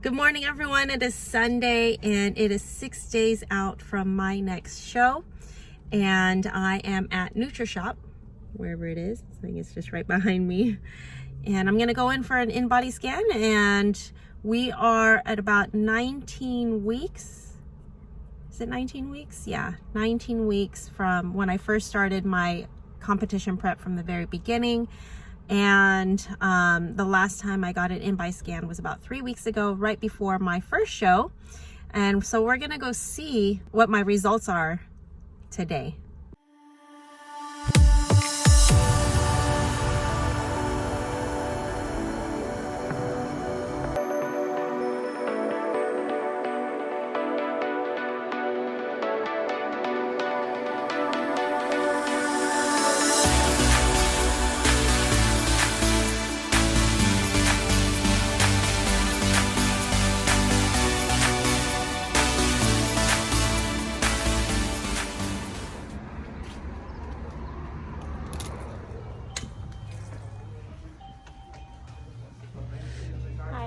Good morning, everyone. It is Sunday and it is 6 days out from my next show. And I am at NutriShop, wherever it is. I think it's just right behind me. And I'm going to go in for an Inbody scan. And we are at about 19 weeks. Is it 19 weeks? Yeah, 19 weeks from when I first started my competition prep from the very beginning. And the last time I got an Inbody scan was about 3 weeks ago, right before my first show. And so we're gonna go see what my results are today.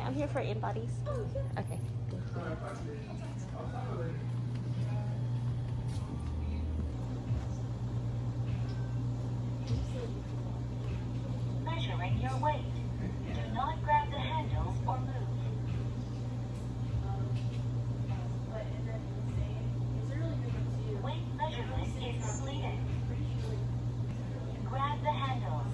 I'm here for Inbodies. Oh, yeah. Okay. Measuring your weight. Do not grab the handles or move. Weight measurement is completed. Grab the handles.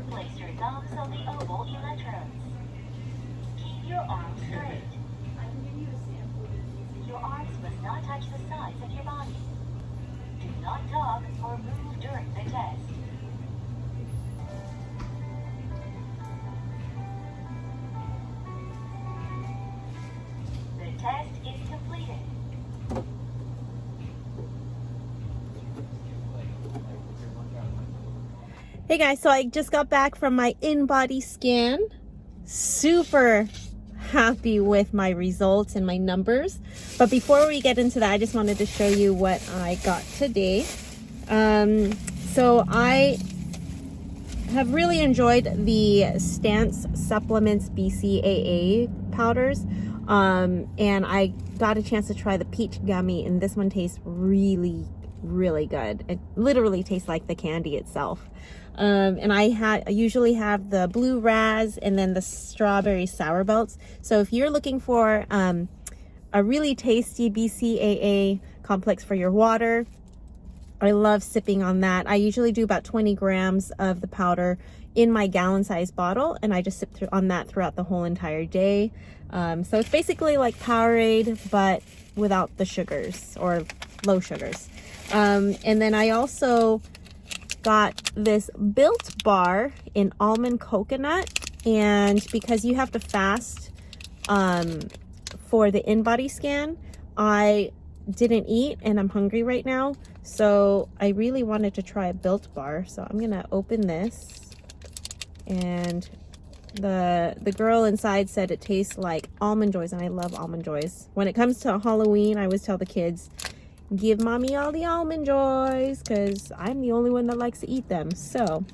Place your thumbs on the oval electrodes. Keep your arms straight. Your arms must not touch the sides of your body. Do not talk or move during the test. The test is completed. Hey guys, so I just got back from my Inbody scan. Super happy with my results and my numbers. But before we get into that, I just wanted to show you what I got today. So I have really enjoyed the Stance Supplements BCAA powders. And I got a chance to try the peach gummy, and this one tastes really good. It literally tastes like the candy itself. And I usually have the blue raz and then the strawberry sour belts. So if you're looking for a really tasty BCAA complex for your water, I love sipping on that. I usually do about 20 grams of the powder in my gallon size bottle, and I just sip on that throughout the whole entire day. So it's basically like Powerade, but without the sugars or low sugars. And then I also got this Built bar in almond coconut, and because you have to fast for the Inbody scan, I didn't eat and I'm hungry right now, so I really wanted to try a Built bar. So I'm gonna open this, and the girl inside said it tastes like Almond Joys, and I love Almond Joys. When it comes to Halloween, I always tell the kids, give mommy all the Almond Joys, because I'm the only one that likes to eat them. So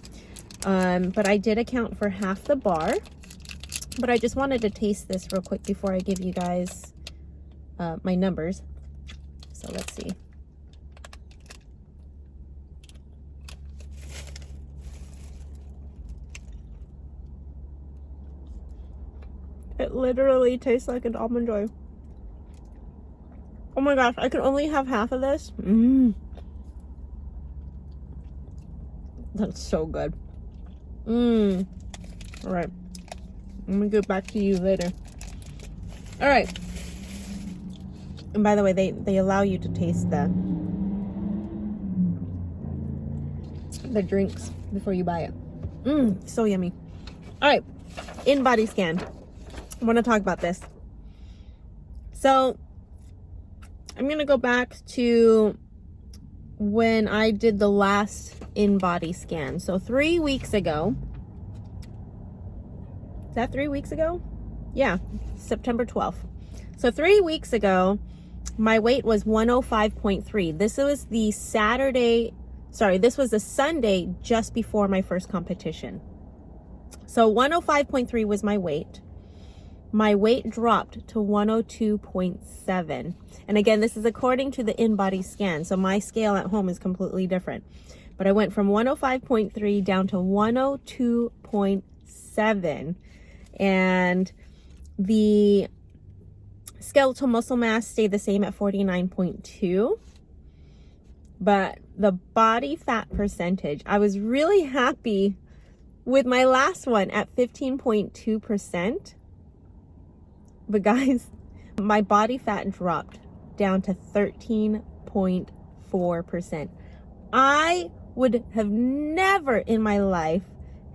but I did account for half the bar, but I just wanted to taste this real quick before I give you guys my numbers. So let's see. It literally tastes like an Almond Joy. Oh my gosh, I can only have half of this. That's so good. All right, I'm gonna get back to you later. All right. And by the way, they allow you to taste the drinks before you buy it. So yummy. All right, Inbody scan. I want to talk about this. So I'm gonna go back to when I did the last Inbody scan. So 3 weeks ago. Is that 3 weeks ago? Yeah, September 12th. So 3 weeks ago, my weight was 105.3. This was the this was the Sunday just before my first competition. So 105.3 was my weight. my weight dropped to 102.7. And again, this is according to the Inbody scan. So my scale at home is completely different. But I went from 105.3 down to 102.7. And the skeletal muscle mass stayed the same at 49.2. But the body fat percentage, I was really happy with my last one at 15.2%. But guys, my body fat dropped down to 13.4%. I would have never in my life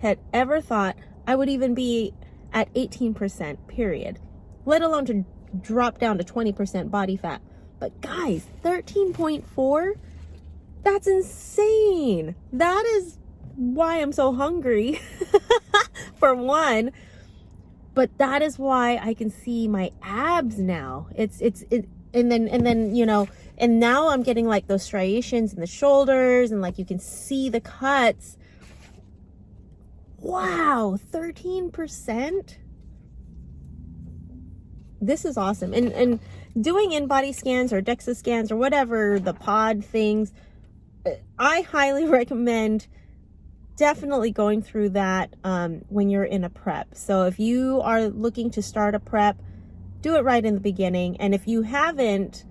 had ever thought I would even be at 18%, period. Let alone to drop down to 20% body fat. But guys, 13.4? That's insane. That is why I'm so hungry, for one. But that is why I can see my abs now. And then, you know, and now I'm getting like those striations in the shoulders, and like you can see the cuts. Wow, 13%. This is awesome. And doing in-body scans or DEXA scans or whatever, the pod things, I highly recommend definitely going through that when you're in a prep. So if you are looking to start a prep, do it right in the beginning. And if you haven't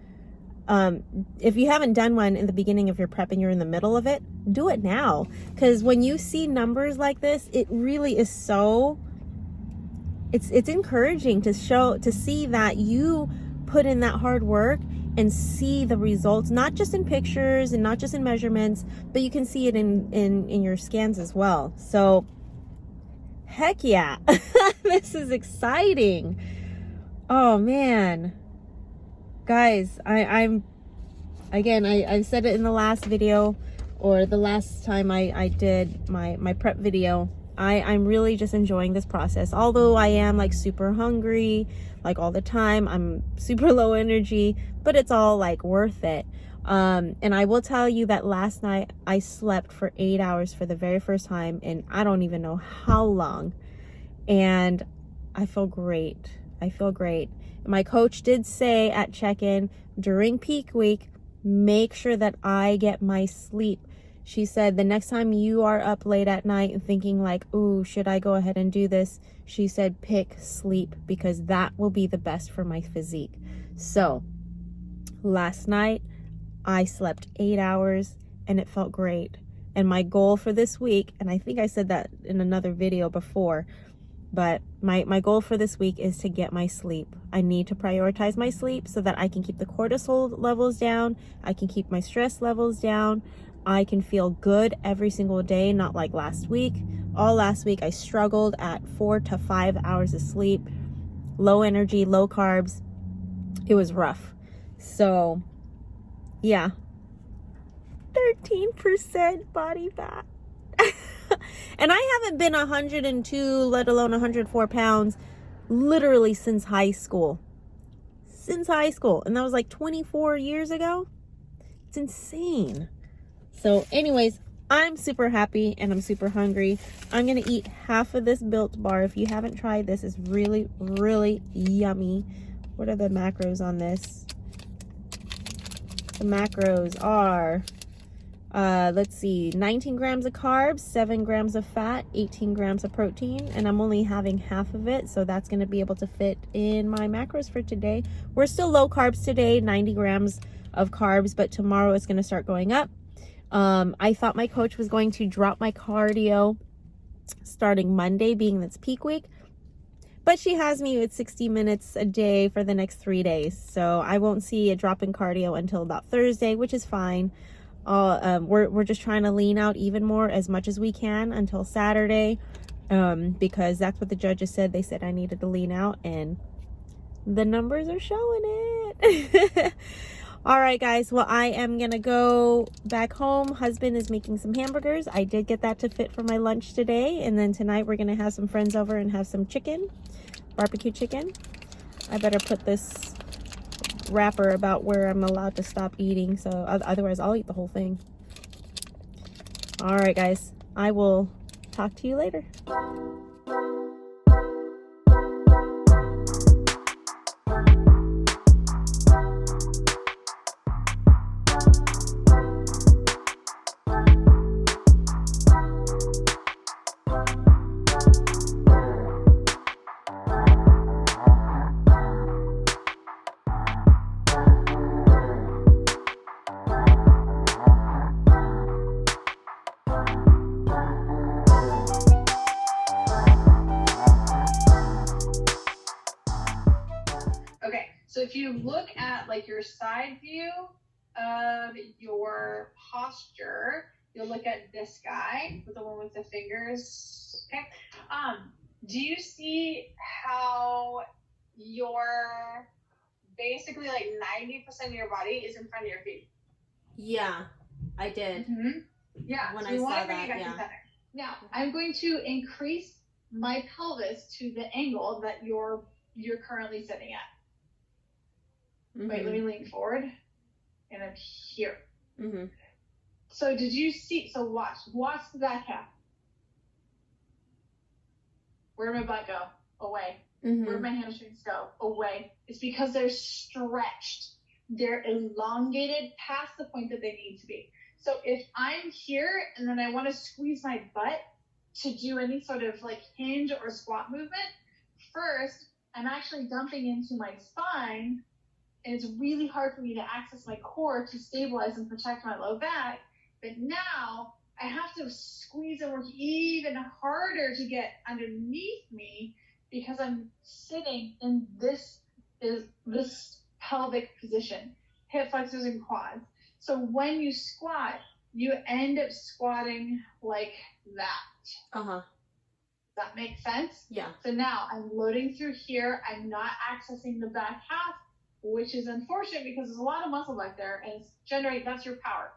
done one in the beginning of your prep and you're in the middle of it, do it now. Because when you see numbers like this, it really is so, it's encouraging to see that you put in that hard work and see the results, not just in pictures and not just in measurements, but you can see it in your scans as well. So heck yeah. This is exciting. Oh man, guys, I said it in the last video, or the last time I did my prep video. I'm really just enjoying this process. Although I am like super hungry, like all the time, I'm super low energy, but it's all like worth it. And I will tell you that last night I slept for 8 hours for the very first time in I don't even know how long. And I feel great. I feel great. My coach did say at check-in during peak week, make sure that I get my sleep. She said the next time you are up late at night and thinking like, ooh, should I go ahead and do this? She said pick sleep, because that will be the best for my physique. So last night I slept 8 hours and it felt great. And my goal for this week, and I think I said that in another video before, but my goal for this week is to get my sleep. I need to prioritize my sleep so that I can keep the cortisol levels down. I can keep my stress levels down. I can feel good every single day, not like last week. All last week I struggled at 4 to 5 hours of sleep, low energy, low carbs. It was rough. So yeah, 13% body fat. And I haven't been 102, let alone 104 pounds, literally since high school. Since high school. And that was like 24 years ago. It's insane. So anyways, I'm super happy and I'm super hungry. I'm going to eat half of this Built bar. If you haven't tried this, it's really, really yummy. What are the macros on this? The macros are, let's see, 19 grams of carbs, 7 grams of fat, 18 grams of protein, and I'm only having half of it, so that's going to be able to fit in my macros for today. We're still low carbs today, 90 grams of carbs, but tomorrow it's going to start going up. I thought my coach was going to drop my cardio starting Monday, being that's peak week, but she has me with 60 minutes a day for the next 3 days. So I won't see a drop in cardio until about Thursday, which is fine. We're just trying to lean out even more as much as we can until Saturday, because that's what the judges said. They said I needed to lean out, and the numbers are showing it. All right, guys. Well, I am going to go back home. Husband is making some hamburgers. I did get that to fit for my lunch today. And then tonight we're going to have some friends over and have some chicken, barbecue chicken. I better put this wrapper about where I'm allowed to stop eating. So otherwise I'll eat the whole thing. All right, guys. I will talk to you later. So if you look at like your side view of your posture, you'll look at this guy with the one with the fingers. Okay. Do you see how your basically like 90% of your body is in front of your feet? Yeah, I did. Mm-hmm. Yeah. When so I you want saw to bring that, it back yeah. to center. Now I'm going to increase my pelvis to the angle that you're currently sitting at. Mm-hmm. Wait, let me lean forward, and I'm here. Mm-hmm. So did you see? So watch the back half. Where did my butt go? Away. Mm-hmm. Where did my hamstrings go? Away. It's because they're stretched. They're elongated past the point that they need to be. So if I'm here and then I want to squeeze my butt to do any sort of like hinge or squat movement, first I'm actually dumping into my spine, and it's really hard for me to access my core to stabilize and protect my low back. But now I have to squeeze and work even harder to get underneath me because I'm sitting in this pelvic position, hip flexors and quads. So when you squat, you end up squatting like that. Uh-huh. Does that make sense? Yeah. So now I'm loading through here. I'm not accessing the back half, which is unfortunate because there's a lot of muscle back there, and that's your power.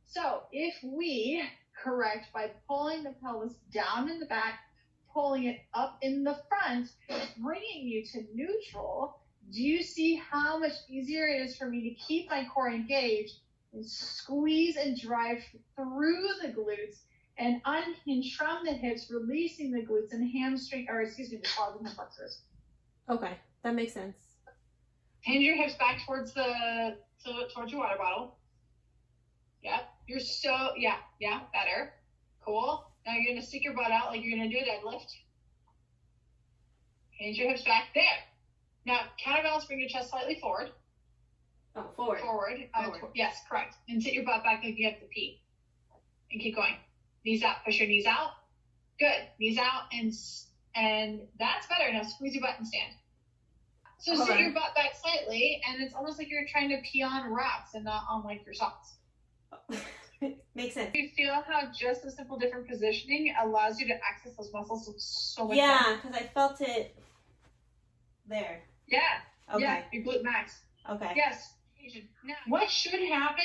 So if we correct by pulling the pelvis down in the back, pulling it up in the front, bringing you to neutral, do you see how much easier it is for me to keep my core engaged and squeeze and drive through the glutes and unhinge from the hips, releasing the glutes and the quads and hip flexors? Okay, that makes sense. Hinge your hips back towards towards your water bottle. Yep. Better. Cool. Now you're gonna stick your butt out like you're gonna do a deadlift. Hinge your hips back there. Now counterbalance, bring your chest slightly forward. Oh, forward. Forward. Yes, correct. And sit your butt back like you have to pee. And keep going. Knees out. Push your knees out. Good. Knees out, and that's better. Now squeeze your butt and stand. So sit your butt back slightly, and it's almost like you're trying to pee on rocks and not on like your socks. Makes sense. You feel how just a simple different positioning allows you to access those muscles so much more? Yeah, because I felt it there. Yeah. Okay. Yeah, your glute max. Okay. Yes. Now, what should happen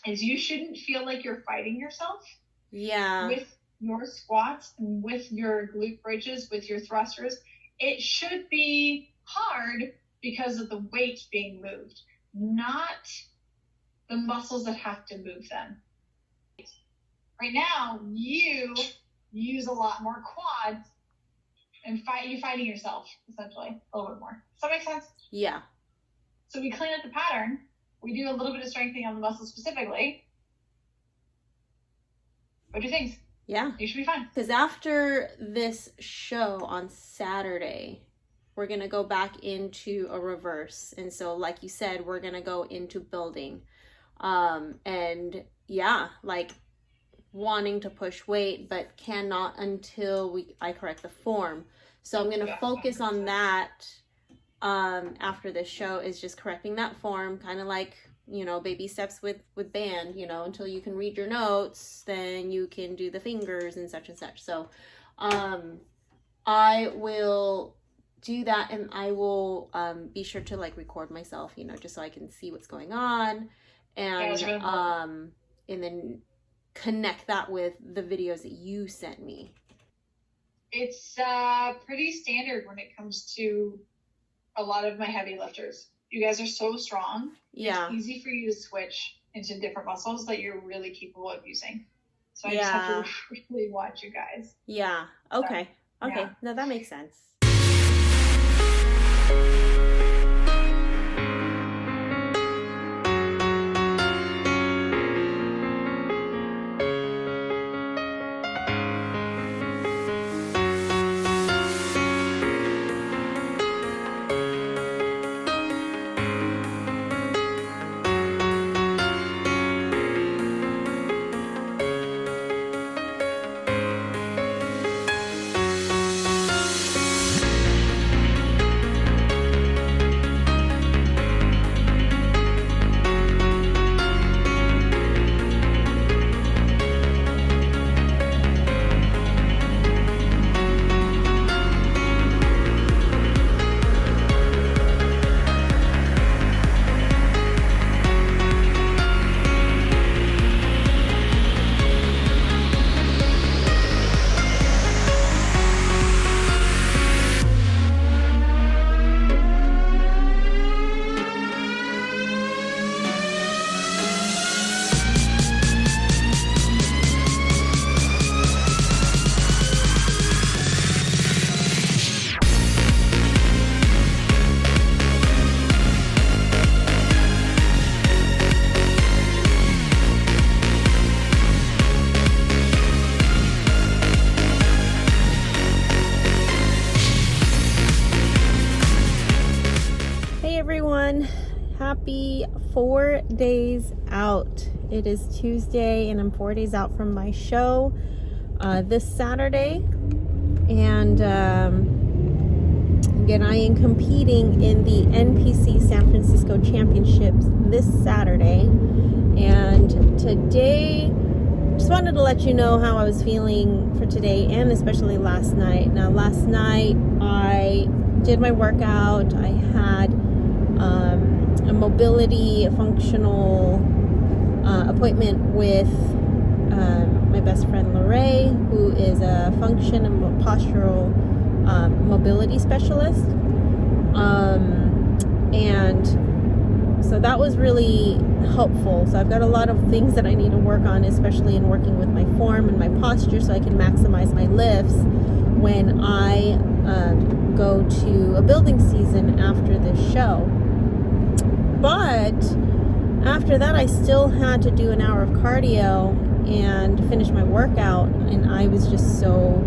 is you shouldn't feel like you're fighting yourself. Yeah. With your squats and with your glute bridges, with your thrusters. It should be hard because of the weight being moved, not the muscles that have to move them. Right now, you use a lot more quads and you're fighting yourself, essentially, a little bit more. Does that make sense? Yeah. So we clean up the pattern. We do a little bit of strengthening on the muscles specifically. What do you think? Yeah. You should be fine. Because after this show on Saturday, we're going to go back into a reverse. And so, like you said, we're going to go into building. And yeah, like wanting to push weight, but cannot until I correct the form. So I'm going to focus on that after this show, is just correcting that form, kind of like, you know, baby steps with band, you know, until you can read your notes, then you can do the fingers and such and such. So I will do that, and I will be sure to like record myself, you know, just so I can see what's going on, and and then connect that with the videos that you sent me. It's pretty standard when it comes to a lot of my heavy lifters. You guys are so strong. Yeah. It's easy for you to switch into different muscles that you're really capable of using. So I just have to really watch you guys. Yeah. Okay. So, okay. Yeah. No, that makes sense. everyone. Happy 4 days out. It is Tuesday and I'm 4 days out from my show this Saturday. And again, I am competing in the NPC San Francisco Championships this Saturday. And today, just wanted to let you know how I was feeling for today and especially last night. Now, last night I did my workout. I had a mobility, a functional appointment with my best friend Lorraine, who is a function and postural mobility specialist. And so that was really helpful. So I've got a lot of things that I need to work on, especially in working with my form and my posture, so I can maximize my lifts when I go to a building season after this show. But after that, I still had to do an hour of cardio and finish my workout, and I was just so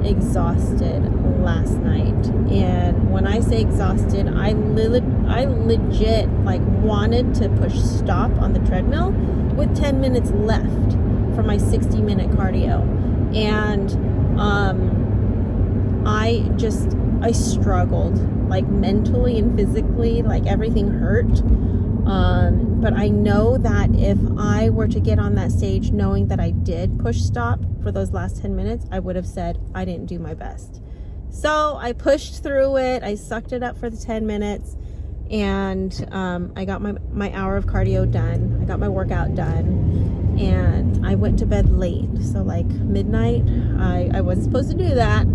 exhausted last night. And when I say exhausted, I legit like wanted to push stop on the treadmill with 10 minutes left for my 60-minute cardio. And I struggled, like mentally and physically, like everything hurt. But I know that if I were to get on that stage knowing that I did push stop for those last 10 minutes, I would have said I didn't do my best. So I pushed through it. I sucked it up for the 10 minutes, and I got my hour of cardio done. I got my workout done, and I went to bed late. So like midnight. I wasn't supposed to do that,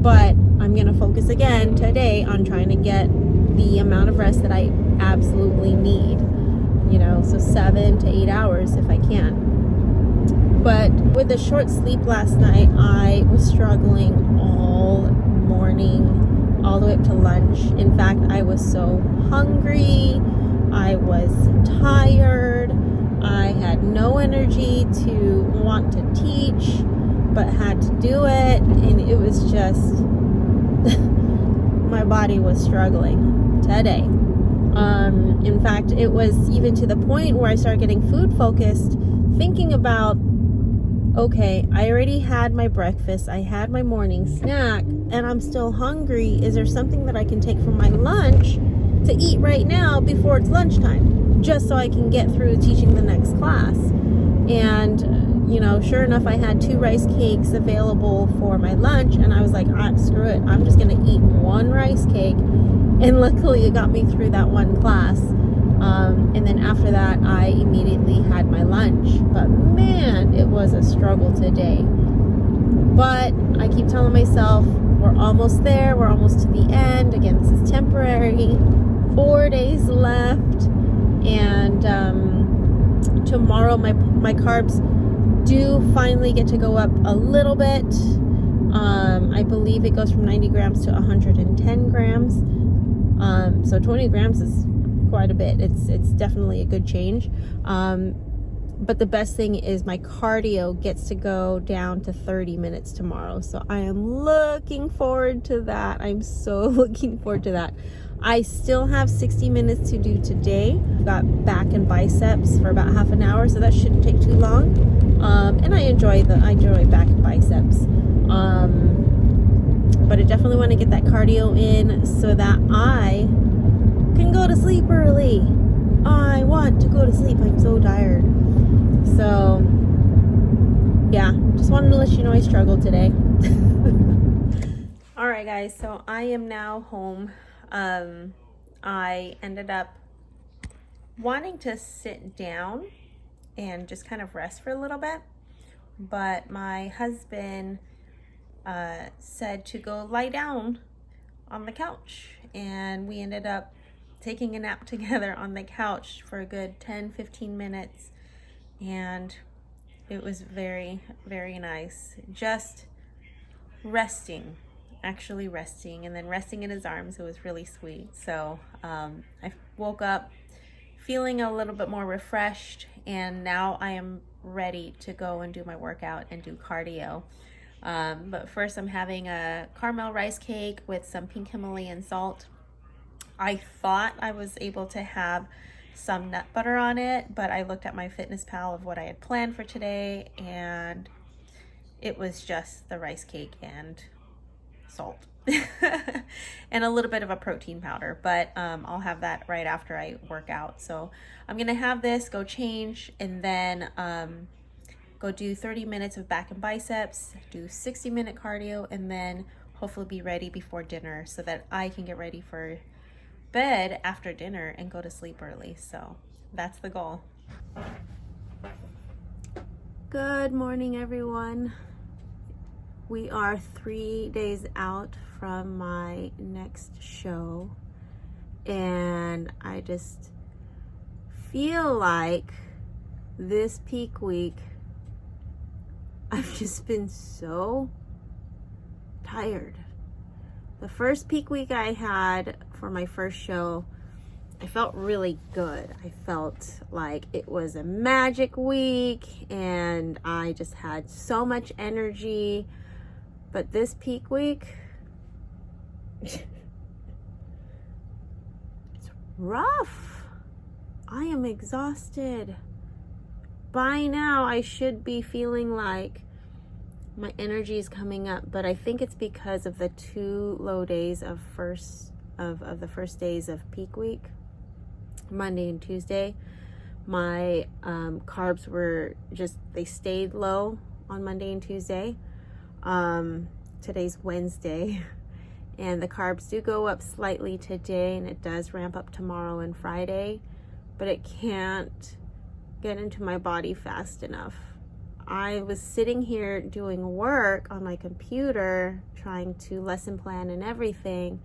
but I'm going to focus again today on trying to get the amount of rest that I absolutely need, so 7 to 8 hours if I can. But with a short sleep last night, I was struggling all morning, all the way up to lunch. In fact, I was so hungry, I was tired, I had no energy to want to teach, but had to do it, and it was just my body was struggling today. In fact, it was even to the point where I started getting food focused, thinking about, okay, I already had my breakfast, I had my morning snack, and I'm still hungry. Is there something that I can take from my lunch to eat right now before it's lunchtime, just so I can get through teaching the next class? And sure enough, I had 2 rice cakes available for my lunch, and I was like, screw it, I'm just gonna eat 1 rice cake. And luckily it got me through that one class. And then after that, I immediately had my lunch. But man, it was a struggle today. But I keep telling myself, we're almost there, we're almost to the end. Again, this is temporary. 4 days left. And tomorrow my carbs do finally get to go up a little bit. I believe it goes from 90 grams to 110 grams. So 20 grams is quite a bit. It's definitely a good change. But the best thing is my cardio gets to go down to 30 minutes tomorrow. So I am looking forward to that. I'm so looking forward to that. I still have 60 minutes to do today. I've got back and biceps for about half an hour, so that shouldn't take too long. And I enjoy back and biceps. But I definitely want to get that cardio in so that I can go to sleep early. I want to go to sleep. I'm so tired. So, yeah, just wanted to let you know I struggled today. All right, guys, so I am now home. I ended up wanting to sit down and just kind of rest for a little bit, but my husband said to go lie down on the couch, and we ended up taking a nap together on the couch for a good 10-15 minutes, and it was very, very nice. Just resting, actually resting, and then resting in his arms. It was really sweet. So I woke up feeling a little bit more refreshed, and now I am ready to go and do my workout and do cardio. But first I'm having a caramel rice cake with some pink Himalayan salt I thought I was able to have some nut butter on it, but I looked at my Fitness Pal of what I had planned for today, and it was just the rice cake and salt and a little bit of a protein powder, but I'll have that right after I work out. So I'm gonna have this, go change, and then go do 30 minutes of back and biceps, do 60-minute cardio, and then hopefully be ready before dinner so that I can get ready for bed after dinner and go to sleep early. So that's the goal. Good morning, everyone. We are 3 days out from my next show, and I just feel like this peak week I've just been so tired. The first peak week I had for my first show, I felt really good. I felt like it was a magic week and I just had so much energy. But this peak week, it's rough. I am exhausted. By now, I should be feeling like my energy is coming up, but I think it's because of the 2 low days of the first days of peak week, Monday and Tuesday. My carbs were they stayed low on Monday and Tuesday. Today's Wednesday, and the carbs do go up slightly today, and it does ramp up tomorrow and Friday, but it can't get into my body fast enough. I was sitting here doing work on my computer, trying to lesson plan and everything,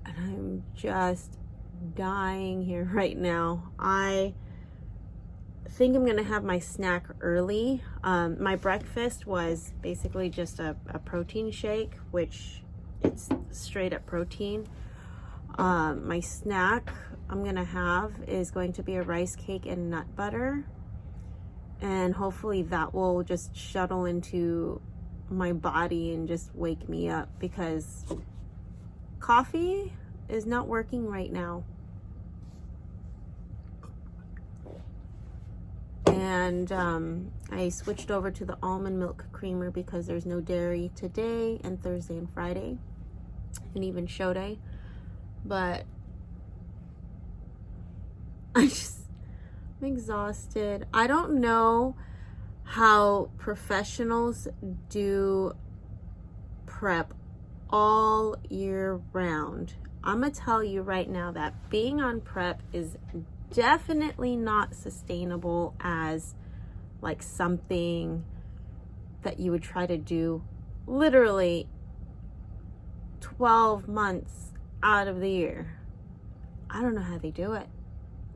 and I'm just dying here right now. I think I'm gonna have my snack early. My breakfast was basically just a protein shake, which it's straight up protein. My snack I'm gonna have is going to be a rice cake and nut butter, and hopefully that will just shuttle into my body and just wake me up, because coffee is not working right now. And I switched over to the almond milk creamer because there's no dairy today and Thursday and Friday, and even show day. But I'm exhausted. I don't know how professionals do prep all year round. I'm gonna tell you right now that being on prep is definitely not sustainable as like something that you would try to do literally 12 months out of the year. I don't know how they do it.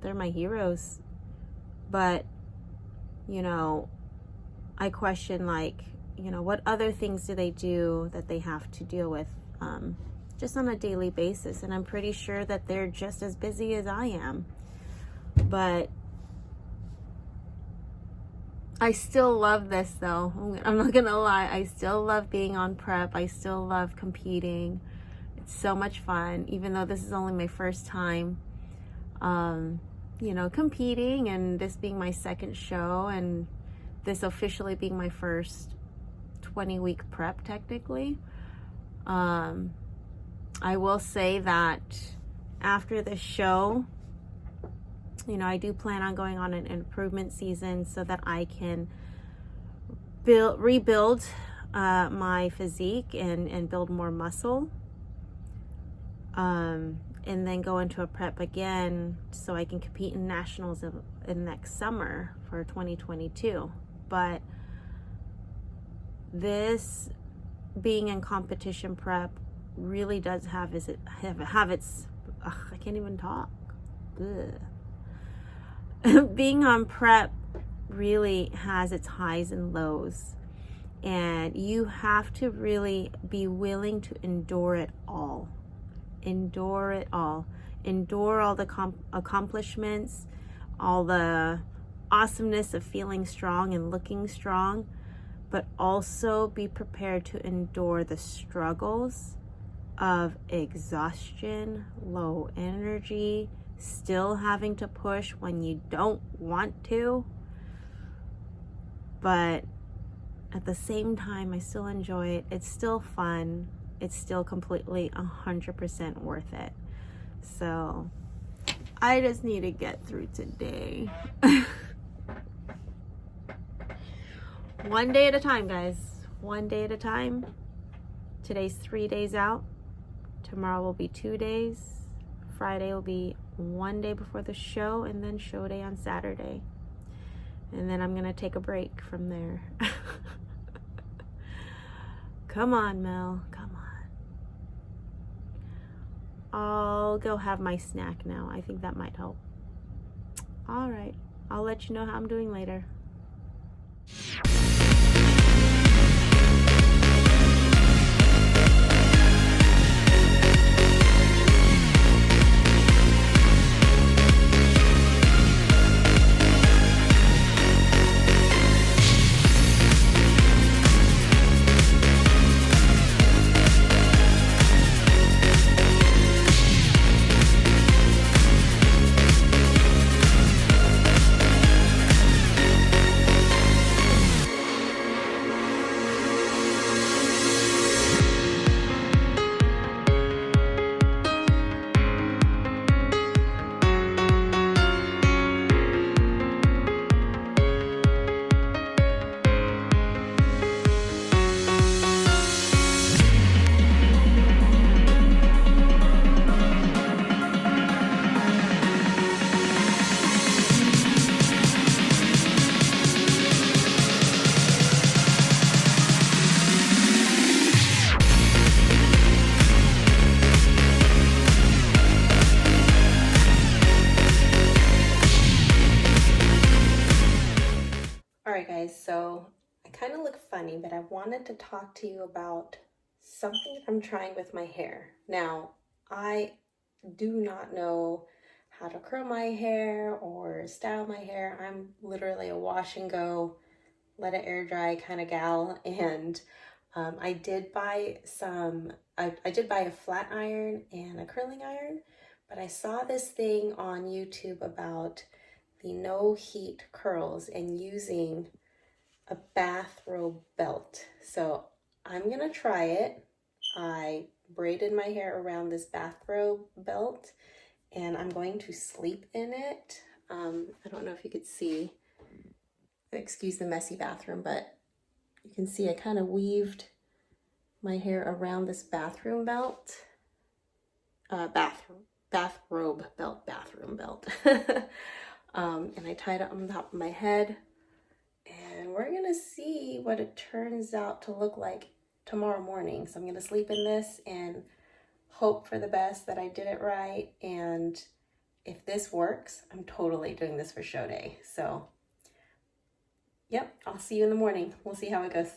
They're my heroes. But, you know, I question, like, you know, what other things do they do that they have to deal with just on a daily basis? And I'm pretty sure that they're just as busy as I am. But I still love this, though. I'm not gonna lie. I still love being on prep. I still love competing. It's so much fun, even though this is only my first time, you know, competing, and this being my second show, and this officially being my first 20-week prep, technically. I will say that after this show, you know, I do plan on going on an improvement season so that I can rebuild my physique and build more muscle, and then go into a prep again so I can compete in nationals in next summer for 2022. But this being in competition prep really does have its I can't even talk. Being on prep really has its highs and lows, and you have to really be willing to endure it all. Endure it all. Endure all the accomplishments, all the awesomeness of feeling strong and looking strong, but also be prepared to endure the struggles of exhaustion, low energy, still having to push when you don't want to. But at the same time, I still enjoy it. It's still fun. It's still completely 100% worth it. So I just need to get through today. One day at a time, guys. One day at a time. Today's 3 days out. Tomorrow will be 2 days. Friday will be 1 day before the show, and then show day on Saturday. And then I'm gonna take a break from there. Come on, Mel, come on. I'll go have my snack now. I think that might help. All right, I'll let you know how I'm doing later. Alright guys, so I kind of look funny, but I wanted to talk to you about something I'm trying with my hair. Now, I do not know how to curl my hair or style my hair. I'm literally a wash and go, let it air dry kind of gal, and I did buy a flat iron and a curling iron, but I saw this thing on YouTube about the no heat curls and using a bathrobe belt. So I'm gonna try it. I braided my hair around this bathrobe belt and I'm going to sleep in it. I don't know if you could see, excuse the messy bathroom, but you can see I kind of weaved my hair around this bathroom belt, bathrobe belt. And I tied it on top of my head, and we're gonna see what it turns out to look like tomorrow morning. So I'm gonna sleep in this and hope for the best that I did it right, and if this works, I'm totally doing this for show day. So yep, I'll see you in the morning. We'll see how it goes.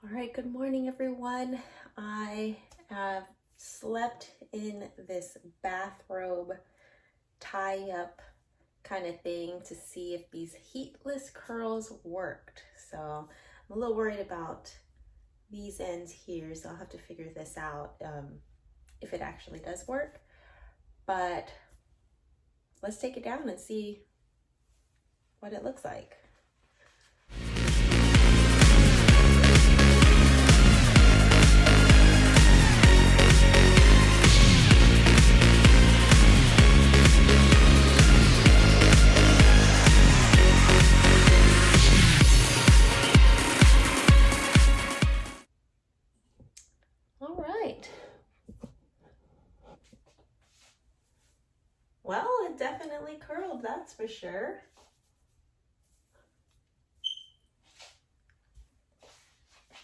All right, good morning everyone. I have slept in this bathrobe tie up kind of thing to see if these heatless curls worked. So I'm a little worried about these ends here, so I'll have to figure this out if it actually does work. But let's take it down and see what it looks like. Well, it definitely curled, that's for sure.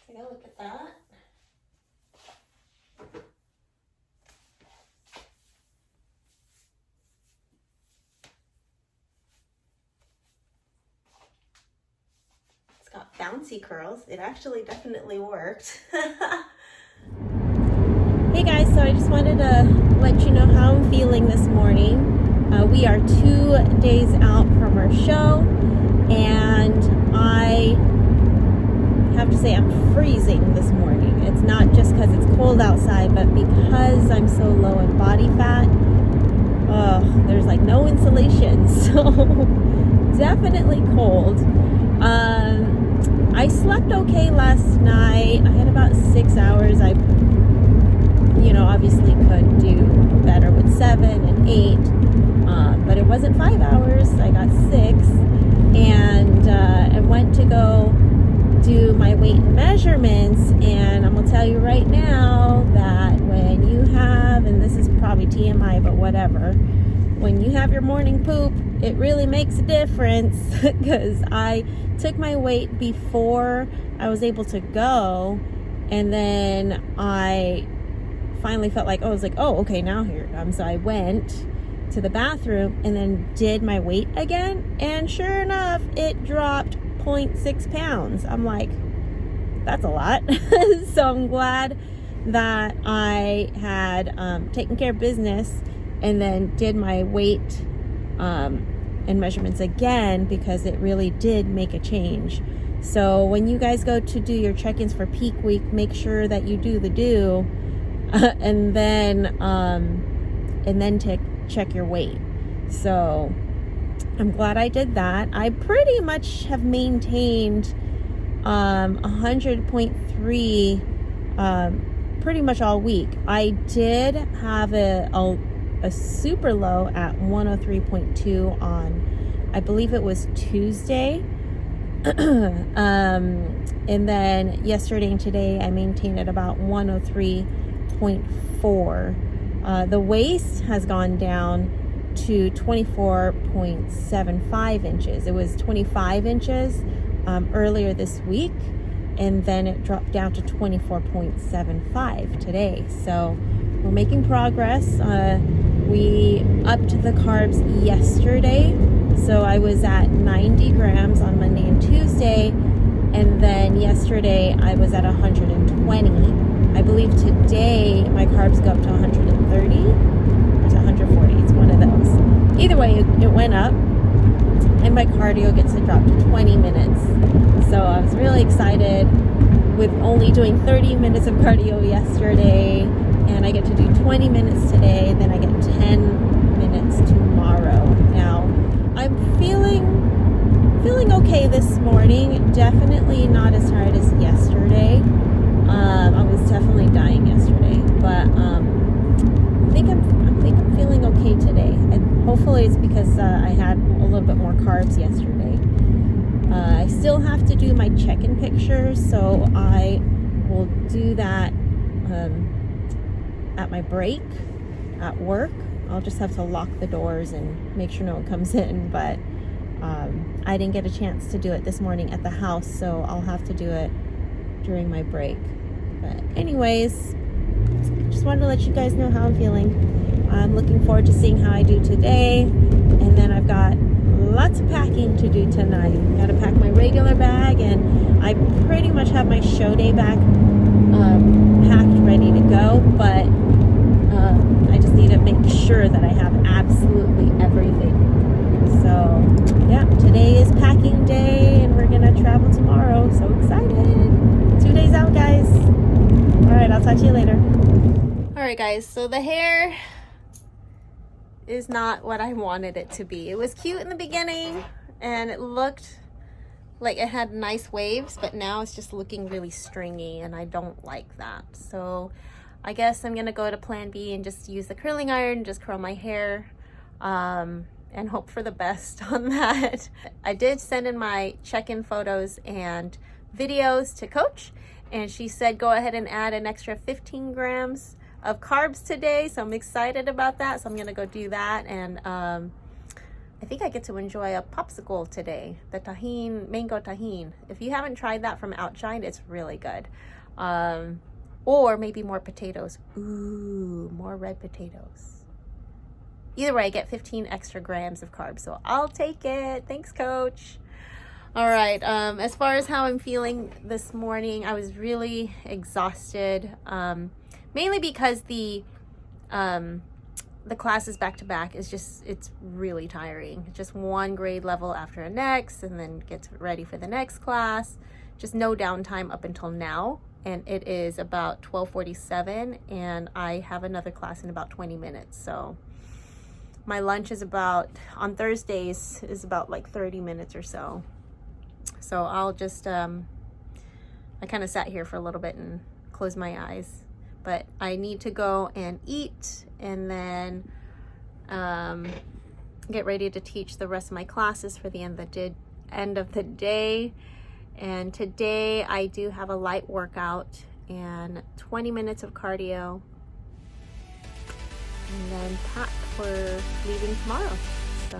Take a look at that. It's got bouncy curls. It actually definitely worked. Hey guys, so I just wanted to let you know how I'm feeling this morning. We are 2 days out from our show, and I have to say I'm freezing this morning. It's not just because it's cold outside, but because I'm so low in body fat. There's like no insulation, so definitely cold. I slept okay last night. I had about 6 hours. I, obviously could do better with 7 and 8, but it wasn't 5 hours. I got 6, and I went to go do my weight and measurements, and I'm gonna tell you right now that when you have, and this is probably TMI, but whatever, when you have your morning poop, it really makes a difference, because I took my weight before I was able to go, and then I finally felt like, okay, now here. So I went to the bathroom and then did my weight again, and sure enough, it dropped 0.6 pounds. I'm like, that's a lot. So I'm glad that I had taken care of business and then did my weight and measurements again, because it really did make a change. So when you guys go to do your check-ins for peak week, make sure that you do the and then check your weight. So I'm glad I did that. I pretty much have maintained 100.3 pretty much all week. I did have a super low at 103.2 on, I believe it was Tuesday. And then yesterday and today I maintained at about 103.4. The waist has gone down to 24.75 inches. It was 25 inches earlier this week, and then it dropped down to 24.75 today. So we're making progress. We upped the carbs yesterday, so I was at 90 grams on Monday and Tuesday, and then yesterday I was at 120. I believe today my carbs go up to 130 or to 140. It's one of those. Either way, it went up, and my cardio gets to drop to 20 minutes. So I was really excited with only doing 30 minutes of cardio yesterday, and I get to do 20 minutes today, then I get 10 minutes tomorrow. Now, I'm feeling okay this morning. Definitely not as tired as yesterday. I was definitely dying yesterday, but I think I'm feeling okay today. And hopefully it's because I had a little bit more carbs yesterday. I still have to do my check-in pictures, so I will do that at my break at work. I'll just have to lock the doors and make sure no one comes in, but I didn't get a chance to do it this morning at the house, so I'll have to do it during my break. But anyways, just wanted to let you guys know how I'm feeling. I'm looking forward to seeing how I do today, and then I've got lots of packing to do tonight. I gotta pack my regular bag, and I pretty much have my show day bag packed, ready to go, but I just need to make sure that I have absolutely everything. So yeah, today is packing day, and we're gonna travel tomorrow. So excited. 2 days out, guys. All right, I'll talk to you later. All right, guys, so the hair is not what I wanted it to be. It was cute in the beginning, and it looked like it had nice waves, but now it's just looking really stringy, and I don't like that. So I guess I'm gonna go to plan B and just use the curling iron, just curl my hair, and hope for the best on that. I did send in my check-in photos and videos to Coach, and she said go ahead and add an extra 15 grams of carbs today, so I'm excited about that. So I'm gonna go do that, and I think I get to enjoy a popsicle today, the tahine, mango tahine. If you haven't tried that from Outshine, it's really good. Or maybe more potatoes. Ooh, more red potatoes. Either way, I get 15 extra grams of carbs, so I'll take it. Thanks, Coach. All right, as far as how I'm feeling this morning, I was really exhausted, mainly because the classes back to back is just, it's really tiring. Just one grade level after the next, and then get ready for the next class. just no downtime up until now. And it is about 12:47 and I have another class in about 20 minutes. So my lunch is about, on Thursdays, is about like 30 minutes or so. So I'll just, I kind of sat here for a little bit and closed my eyes. But I need to go and eat and then get ready to teach the rest of my classes for the end of the day. And today I do have a light workout and 20 minutes of cardio and then pack for leaving tomorrow. So